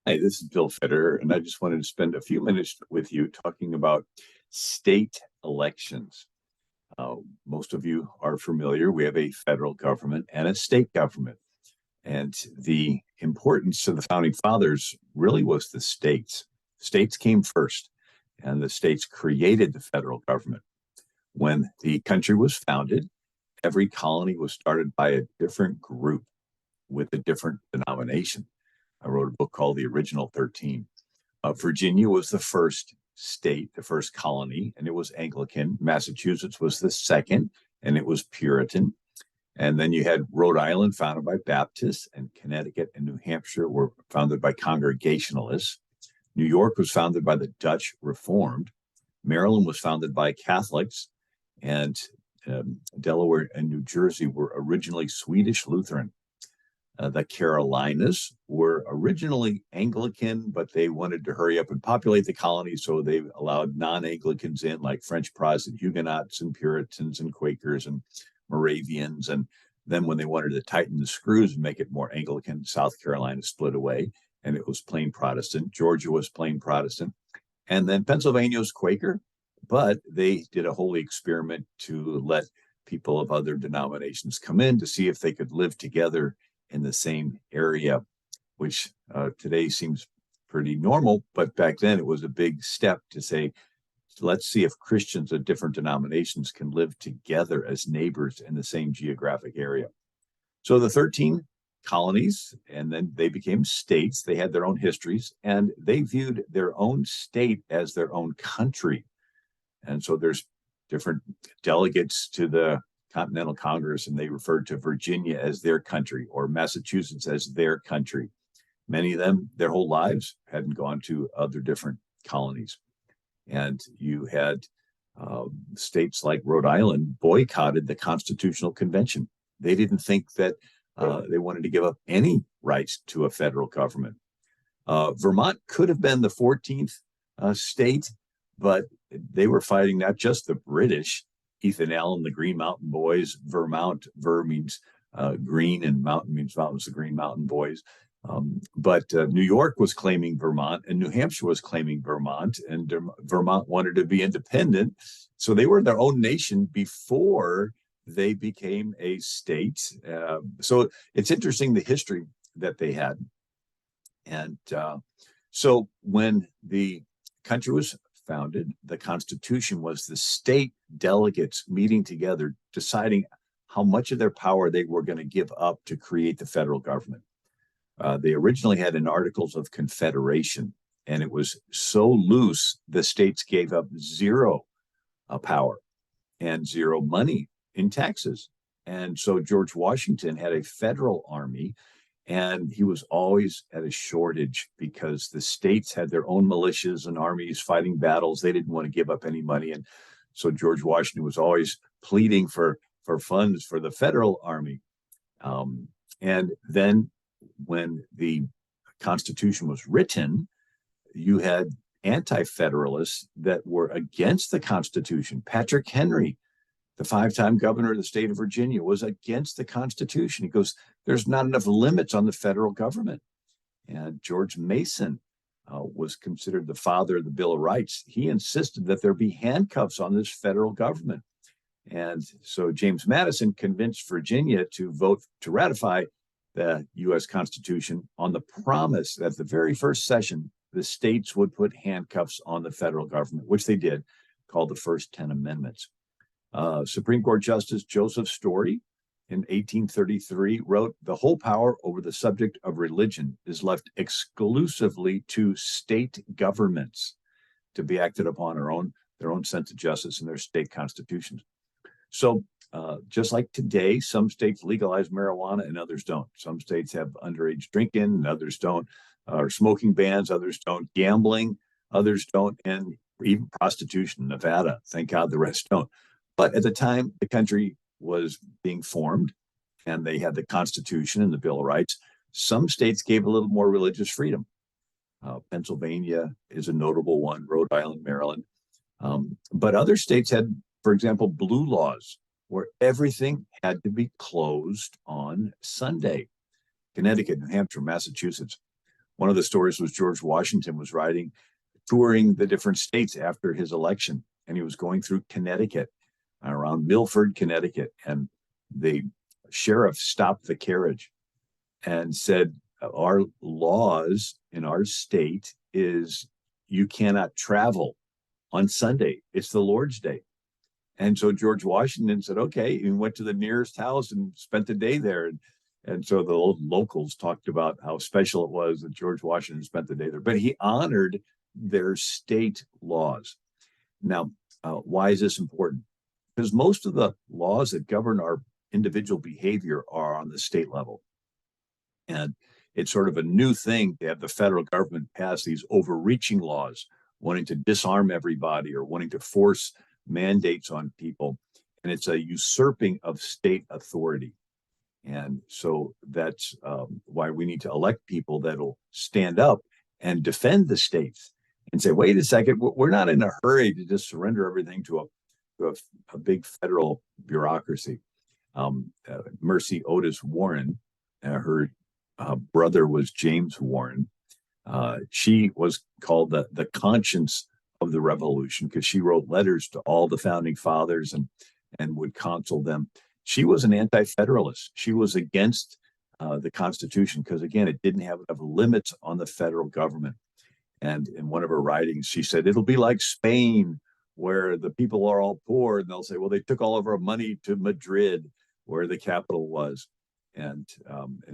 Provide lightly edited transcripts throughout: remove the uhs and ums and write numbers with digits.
Hi, this is Bill Federer, and I just wanted to spend a few minutes with you talking about state elections. Most of you are familiar. We have a federal government and a state government. And the importance to the founding fathers really was the states. States came first, and the states created the federal government. When the country was founded, every colony was started by a different group with a different denomination. I wrote a book called The Original 13. Virginia was the first state, the first colony, and it was Anglican. Massachusetts was the second, and it was Puritan. And then you had Rhode Island, founded by Baptists, and Connecticut and New Hampshire were founded by Congregationalists. New York was founded by the Dutch Reformed. Maryland was founded by Catholics, and Delaware and New Jersey were originally Swedish Lutheran. The Carolinas were originally Anglican, but they wanted to hurry up and populate the colony, so they allowed non-Anglicans in, like French Protestant Huguenots and Puritans and Quakers and Moravians. And then when they wanted to tighten the screws and make it more Anglican, South Carolina split away, and it was plain Protestant. Georgia was plain Protestant. And then Pennsylvania was Quaker, but they did a holy experiment to let people of other denominations come in to see if they could live together in the same area, which today seems pretty normal. But back then it was a big step to say, let's see if Christians of different denominations can live together as neighbors in the same geographic area. So the 13 colonies, and then they became states. They had their own histories, and they viewed their own state as their own country. And so there's different delegates to the Continental Congress, and they referred to Virginia as their country or Massachusetts as their country. Many of them, their whole lives, hadn't gone to other different colonies. And you had states like Rhode Island boycotted the Constitutional Convention. They didn't think that they wanted to give up any rights to a federal government. Vermont could have been the 14th state, but they were fighting not just the British, Ethan Allen, the Green Mountain Boys. Vermont, Ver means green, and mountain means mountains, the Green Mountain Boys. But New York was claiming Vermont, and New Hampshire was claiming Vermont, and Vermont wanted to be independent. So they were their own nation before they became a state. So it's interesting the history that they had. And so when the country was founded, the Constitution was the state delegates meeting together, deciding how much of their power they were going to give up to create the federal government. They originally had an Articles of Confederation, and it was so loose, the states gave up zero power and zero money in taxes. And so George Washington had a federal army, and he was always at a shortage because the states had their own militias and armies fighting battles. They didn't want to give up any money. And so George Washington was always pleading for funds for the federal army. And then when the Constitution was written, you had anti-federalists that were against the Constitution. Patrick Henry, the 5-time governor of the state of Virginia, was against the Constitution. He goes, there's not enough limits on the federal government. And George Mason was considered the father of the Bill of Rights. He insisted that there be handcuffs on this federal government. And so James Madison convinced Virginia to vote to ratify the U.S. Constitution on the promise that the very first session, the states would put handcuffs on the federal government, which they did, called the First 10 Amendments. Supreme Court Justice Joseph Story in 1833 wrote, "The whole power over the subject of religion is left exclusively to state governments to be acted upon their own sense of justice and their state constitutions." So just like today, some states legalize marijuana and others don't. Some states have underage drinking and others don't, or smoking bans, others don't, gambling, others don't, and even prostitution. Nevada, thank God the rest don't. But at the time the country was being formed and they had the Constitution and the Bill of Rights, some states gave a little more religious freedom. Pennsylvania is a notable one, Rhode Island, Maryland. But other states had, for example, blue laws where everything had to be closed on Sunday. Connecticut, New Hampshire, Massachusetts. One of the stories was George Washington was touring the different states after his election, and he was going through Connecticut, around Milford, Connecticut, and the sheriff stopped the carriage and said, our laws in our state is you cannot travel on Sunday. It's the Lord's Day. And so George Washington said, okay, and went to the nearest house and spent the day there. And so the old locals talked about how special it was that George Washington spent the day there. But he honored their state laws. Now, why is this important? Because most of the laws that govern our individual behavior are on the state level. And it's sort of a new thing to have the federal government pass these overreaching laws, wanting to disarm everybody or wanting to force mandates on people. And it's a usurping of state authority. And so that's why we need to elect people that'll stand up and defend the states and say, wait a second, we're not in a hurry to just surrender everything to a big federal bureaucracy. Mercy Otis Warren, her brother was James Warren. She was called the conscience of the revolution because she wrote letters to all the founding fathers and would counsel them. She was an anti-federalist. She was against the Constitution because, again, it didn't have enough limits on the federal government. And in one of her writings, she said, it'll be like Spain, where the people are all poor. And they'll say, well, they took all of our money to Madrid, where the capital was. And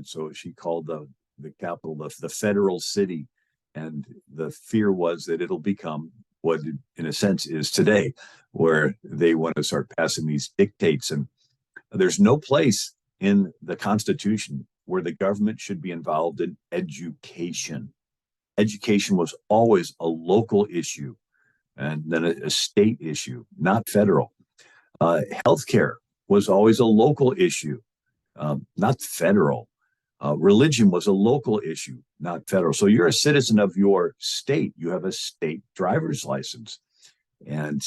so she called the capital the federal city. And the fear was that it'll become what, in a sense, is today, where they want to start passing these dictates. And there's no place in the Constitution where the government should be involved in education. Education was always a local issue and then a state issue, not federal. Healthcare was always a local issue, not federal. Religion was a local issue, not federal. So you're a citizen of your state. You have a state driver's license. And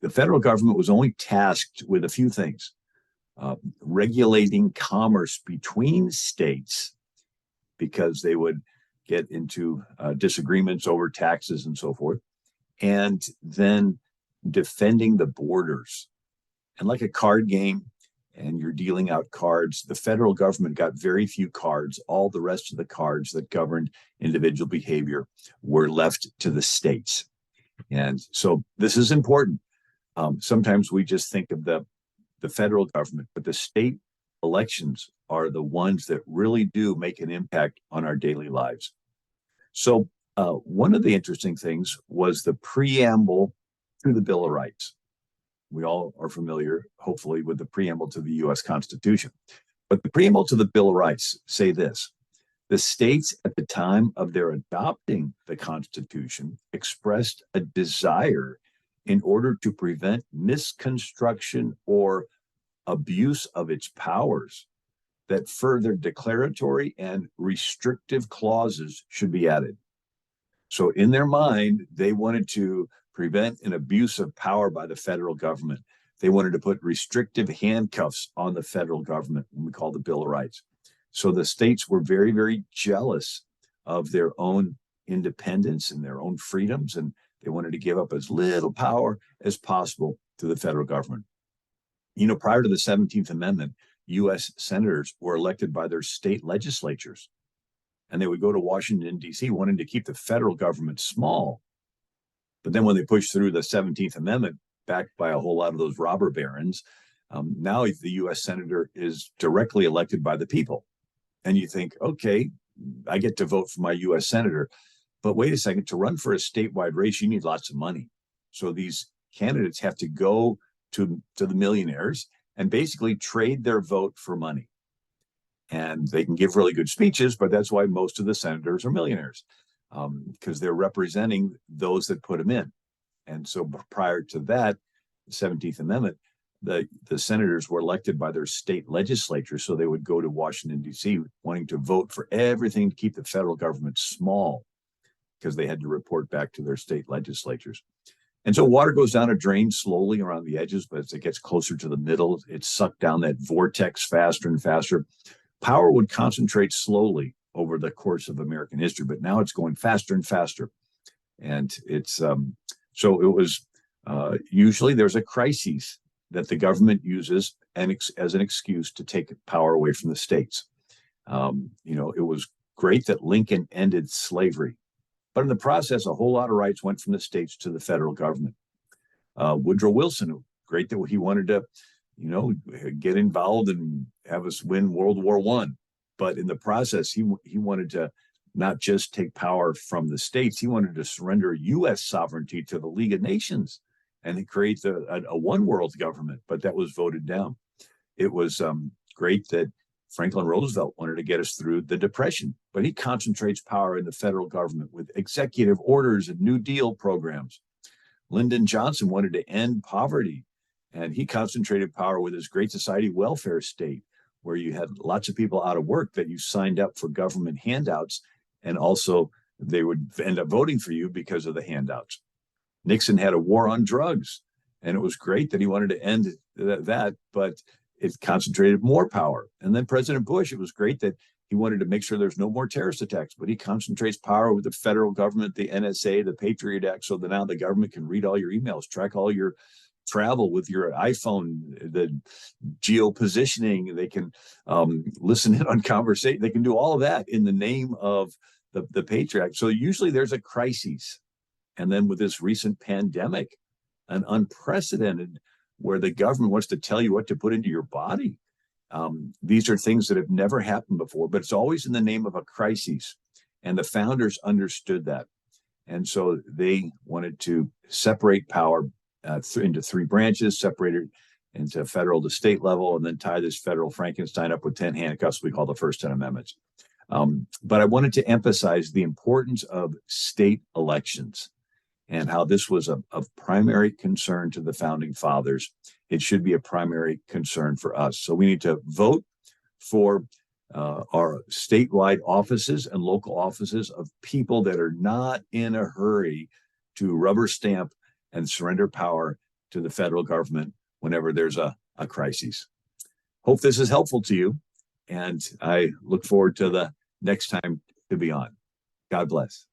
the federal government was only tasked with a few things: regulating commerce between states, because they would get into disagreements over taxes and so forth, and then defending the borders. And like a card game, and you're dealing out cards, the federal government got very few cards. All the rest of the cards that governed individual behavior were left to the states. And so this is important. Sometimes we just think of the federal government, but the state elections are the ones that really do make an impact on our daily lives. So one of the interesting things was the preamble to the Bill of Rights. We all are familiar, hopefully, with the preamble to the U.S. Constitution. But the preamble to the Bill of Rights say this: the states at the time of their adopting the Constitution expressed a desire in order to prevent misconstruction or abuse of its powers that further declaratory and restrictive clauses should be added. So in their mind, they wanted to prevent an abuse of power by the federal government. They wanted to put restrictive handcuffs on the federal government, what we call the Bill of Rights. So the states were very, very jealous of their own independence and their own freedoms, and they wanted to give up as little power as possible to the federal government. You know, prior to the 17th Amendment, U.S. senators were elected by their state legislatures, and they would go to Washington, D.C., wanting to keep the federal government small. But then when they pushed through the 17th Amendment, backed by a whole lot of those robber barons, now the U.S. senator is directly elected by the people. And you think, okay, I get to vote for my U.S. senator. But wait a second, to run for a statewide race, you need lots of money. So these candidates have to go to the millionaires and basically trade their vote for money. And they can give really good speeches, but that's why most of the senators are millionaires, because they're representing those that put them in. And so prior to that, the 17th Amendment, the senators were elected by their state legislature. So they would go to Washington, D.C., wanting to vote for everything to keep the federal government small, because they had to report back to their state legislatures. And so water goes down a drain slowly around the edges, but as it gets closer to the middle, it's sucked down that vortex faster and faster. Power would concentrate slowly over the course of American history, but now it's going faster and faster. And it's so it was usually there's a crisis that the government uses as an excuse to take power away from the states. It was great that Lincoln ended slavery, but in the process, a whole lot of rights went from the states to the federal government. Woodrow Wilson, great that he wanted to, get involved and have us win World War I. But in the process, he wanted to not just take power from the states, he wanted to surrender U.S. sovereignty to the League of Nations and create a one world government. But that was voted down. It was great that Franklin Roosevelt wanted to get us through the Depression, but he concentrates power in the federal government with executive orders and New Deal programs. Lyndon Johnson wanted to end poverty, and he concentrated power with his Great Society welfare state, where you had lots of people out of work that you signed up for government handouts, and also they would end up voting for you because of the handouts. Nixon had a war on drugs, and it was great that he wanted to end that, but it concentrated more power. And then President Bush, it was great that he wanted to make sure there's no more terrorist attacks, but he concentrates power with the federal government, the NSA, the Patriot Act, so that now the government can read all your emails, track all your travel with your iPhone, the geo-positioning. They can listen in on conversation. They can do all of that in the name of the Patriot Act. So usually there's a crisis. And then with this recent pandemic, an unprecedented, where the government wants to tell you what to put into your body. These are things that have never happened before, but it's always in the name of a crisis. And the founders understood that. And so they wanted to separate power into three branches, separated into federal to state level, and then tie this federal Frankenstein up with 10 handcuffs we call the first 10 amendments. But I wanted to emphasize the importance of state elections and how this was of primary concern to the founding fathers. It should be a primary concern for us. So we need to vote for our statewide offices and local offices of people that are not in a hurry to rubber stamp and surrender power to the federal government whenever there's a crisis. Hope this is helpful to you, and I look forward to the next time to be on. God bless.